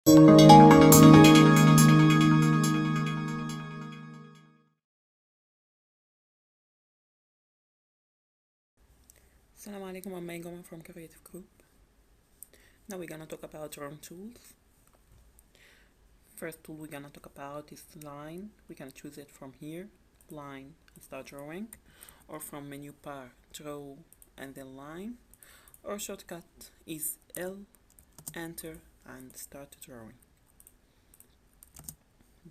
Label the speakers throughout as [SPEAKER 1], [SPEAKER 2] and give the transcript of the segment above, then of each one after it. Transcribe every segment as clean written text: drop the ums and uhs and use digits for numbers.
[SPEAKER 1] Assalamu alaikum, I'm Gomaa from Creative Group. Now we're gonna talk about drawing tools. First tool we're gonna talk about is line. We can choose it from here, line and start drawing, or from menu bar, draw and then line, or shortcut is L, enter and start drawing.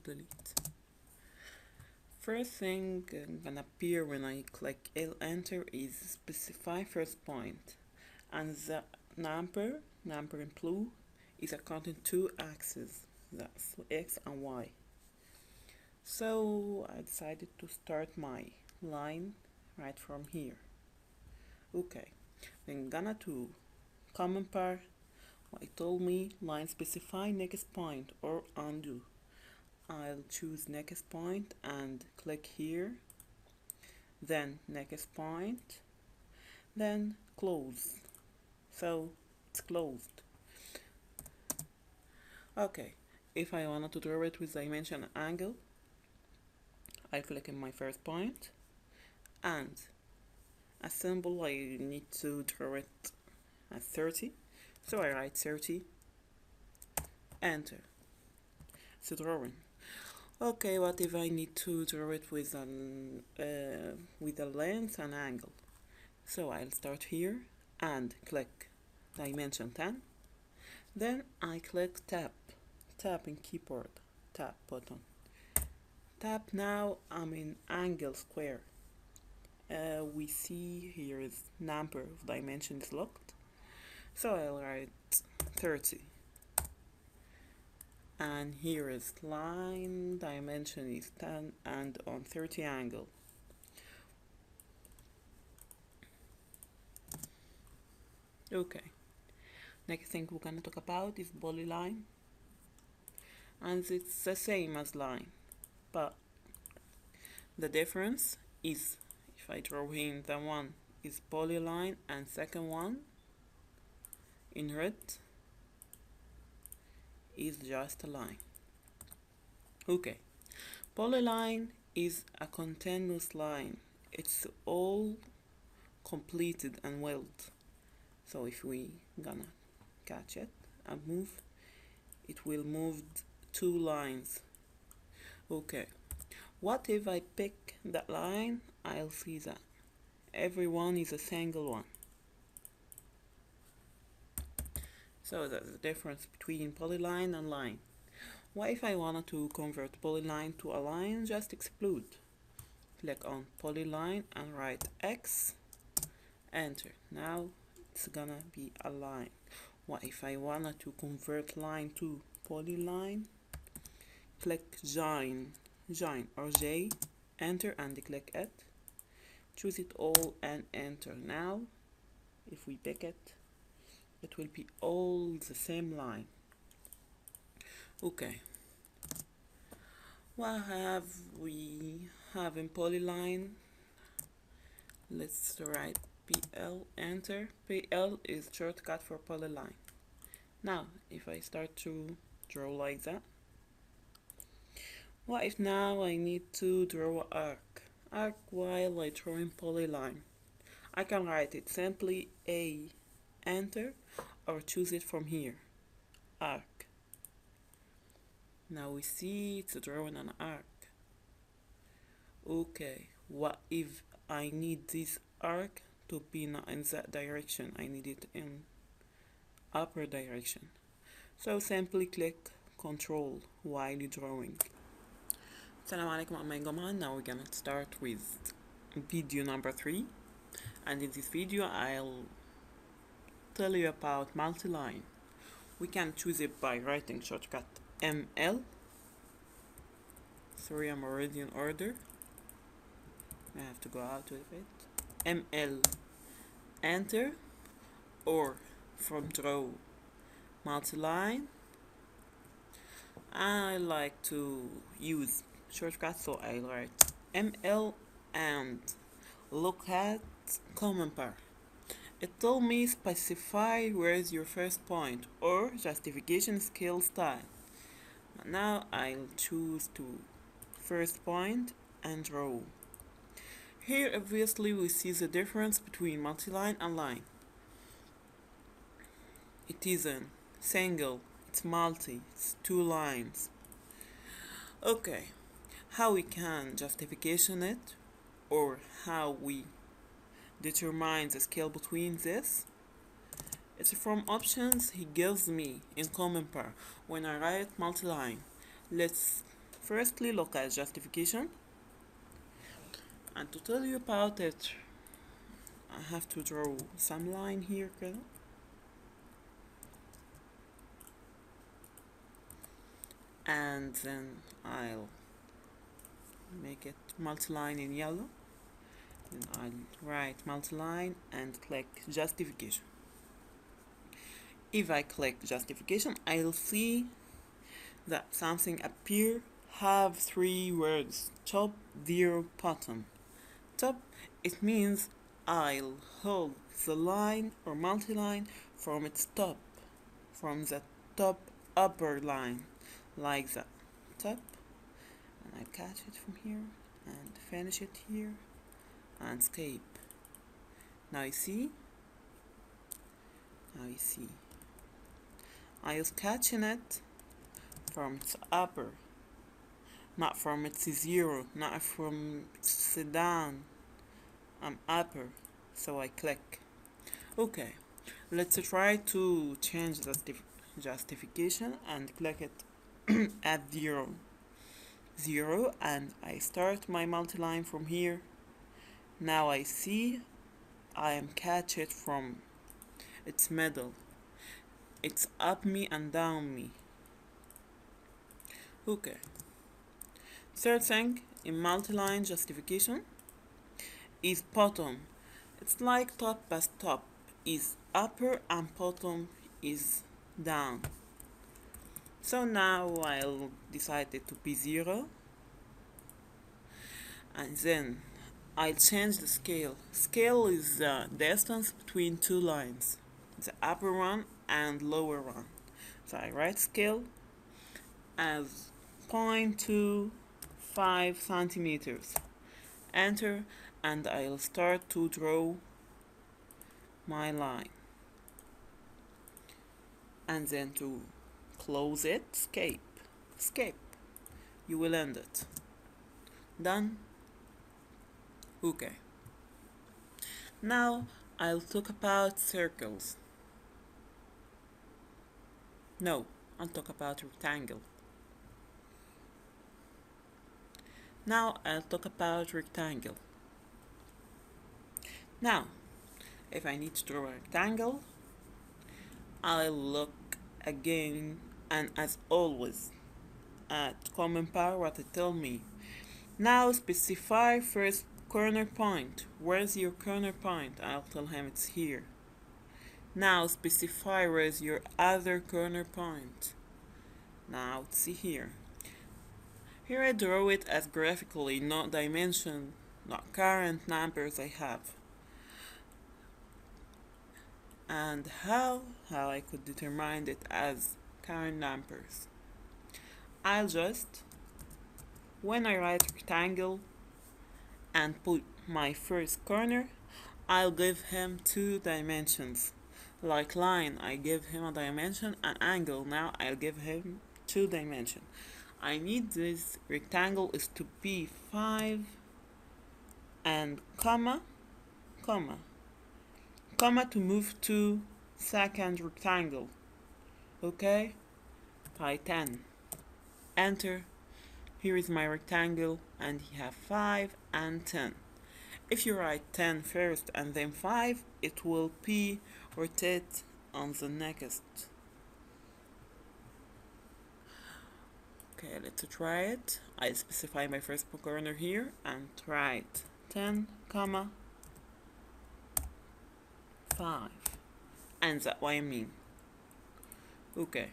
[SPEAKER 1] Delete. First thing gonna appear when I click L enter is specify first point, and the number in blue is according to axes, that's X and Y. So I decided to start my line right from here. Okay, then gonna to command bar, it told me line specify next point or undo. I'll choose next point and click here, then next point, then close. So it's closed. Okay, if I wanted to draw it with dimension and angle, I click in my first point and a symbol I need to draw it at 30, so I write 30, enter. It's drawing. Okay, what if I need to draw it with a length and angle? So I'll start here and click dimension 10. Then I click tab in keyboard, tab button. Tab, now I'm in angle square. We see here is number of dimensions locked. So I'll write 30. And here is line, dimension is 10 and on 30 angle. Okay, next thing we're gonna talk about is polyline, and it's the same as line, but the difference is if I draw in the one is polyline and second one in red is just a line. Okay, polyline is a continuous line. It's all completed and weld. So if we gonna catch it and move, it will move 2 lines. Okay, what if I pick that line? I'll see that every one is a single one. So that's the difference between polyline and line. What if I wanted to convert polyline to a line? Just explode. Click on polyline and write X, enter. Now it's gonna be a line. What if I wanted to convert line to polyline? Click join or J, enter and click it. Choose it all and enter. Now if we pick it, it will be all the same line. Okay, what have we have in polyline? Let's write PL, enter. PL is shortcut for polyline. Now if I start to draw like that, what if now I need to draw an arc while I draw in polyline? I can write it simply A, enter, or choose it from here, arc. Now we see it's drawing an arc. Okay, what if I need this arc to be not in that direction? I need it in upper direction. So simply click Control while you're drawing. Assalamu alaikum, I'm Gomaa. Now we're gonna start with video number 3, and in this video I'll tell you about multiline. We can choose it by writing shortcut ML. Sorry, I'm already in order. I have to go out with it. ML, enter, or from draw multiline. I like to use shortcut, so I write ML and look at command bar. It told me specify where is your first point or justification scale style. Now I'll choose to first point and draw. Here obviously we see the difference between multiline and line. It isn't single, it's multi, it's two lines. Okay, how we can justification it, or how we determine the scale between this? It's from options he gives me in Gomaa when I write multiline. Let's firstly look at justification. And to tell you about it, I have to draw some line here كده. And then I'll make it multiline in yellow. Then I'll write multiline and click justification. If I click justification, I'll see that something appear have three words: top, zero, bottom. Top, it means I'll hold the line or multiline from its top, from the top upper line, like that. Top, and I catch it from here and finish it here and escape. Now you see? Now you see. I was catching it from its upper, not from its zero, not from its down. I'm upper, so I click. Okay, let's try to change the justification and click it at zero, and I start my multiline from here. Now I see I am catch it from its middle. It's up me and down me. Okay. Third thing in multiline justification is bottom. It's like top as top is upper and bottom is down. So now I'll decide it to be 0, and then I'll change the scale. Scale is the distance between two lines, the upper one and lower one. So I write scale as 0.25 centimeters. Enter, and I'll start to draw my line. And then to close it, escape. You will end it. Done? Okay. Now I'll talk about circles. No, I'll talk about rectangle. Now I'll talk about rectangle. Now, if I need to draw a rectangle, I'll look again, and as always, at Gomaa what it tell me. Now specify first corner point. Where's your corner point? I'll tell him it's here. Now specify where's your other corner point. Now see here. Here I draw it as graphically, not dimension, not current numbers I have. And how I could determine it as current numbers. I'll just, when I write rectangle and put my first corner, I'll give him 2 dimensions. Like line, I give him a dimension, and angle, now I'll give him 2 dimensions. I need this rectangle is to be 5 and comma to move to second rectangle. Okay, by 10. Enter. Here is my rectangle, and he have 5 and 10. If you write 10 first and then 5, it will be rotate on the next. Okay, let's try it. I specify my first corner here and write 10, comma 5. And that's what I mean. Okay.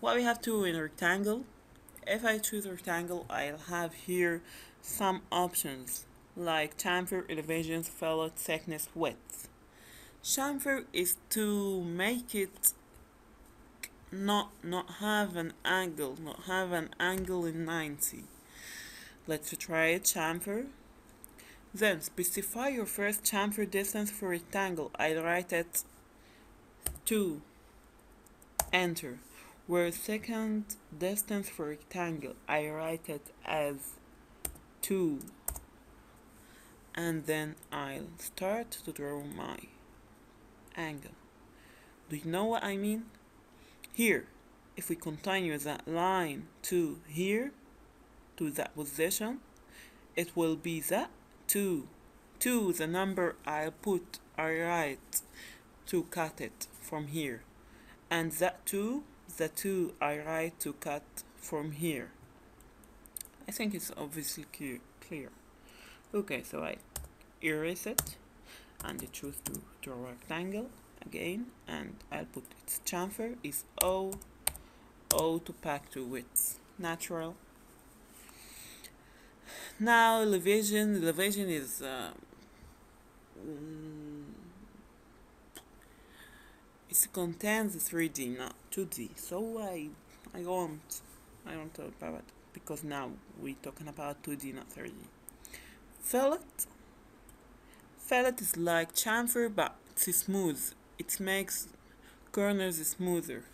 [SPEAKER 1] What we have to in a rectangle, if I choose a rectangle, I'll have here some options like chamfer, elevation, fillet, thickness, width. Chamfer is to make it not have an angle in 90. Let's try it. Chamfer. Then specify your first chamfer distance for rectangle. I write it 2. Enter. Where second distance for rectangle, I write it as 2. And then I'll start to draw my angle. Do you know what I mean? Here, if we continue that line to here, to that position, it will be that 2. 2, the number I write to cut it from here. And that 2, the 2 I write to cut from here. I think it's obviously clear. Okay, so I erase it and I choose to draw a rectangle again, and I'll put its chamfer is O to pack to width. Natural. Now elevation is it contains 3D, not 2D. So I don't talk about it because now we're talking about 2D, not 3D. Fillet is like chamfer, but it's smooth. It makes corners smoother.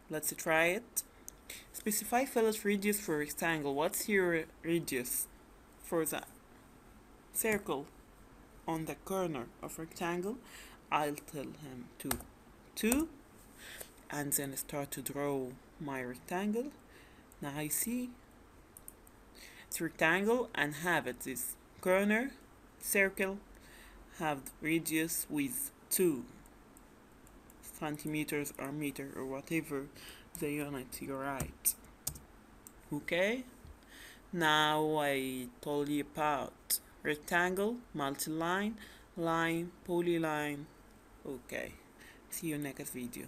[SPEAKER 1] Let's try it. Specify fillet radius for rectangle. What's your radius for the circle on the corner of rectangle? I'll tell him 2, and then start to draw my rectangle. Now I see it's rectangle and have it this corner circle have radius with 2 centimeters or meter or whatever the unit you write. Okay, now I told you about rectangle, multiline, line, polyline. Okay, see you next video.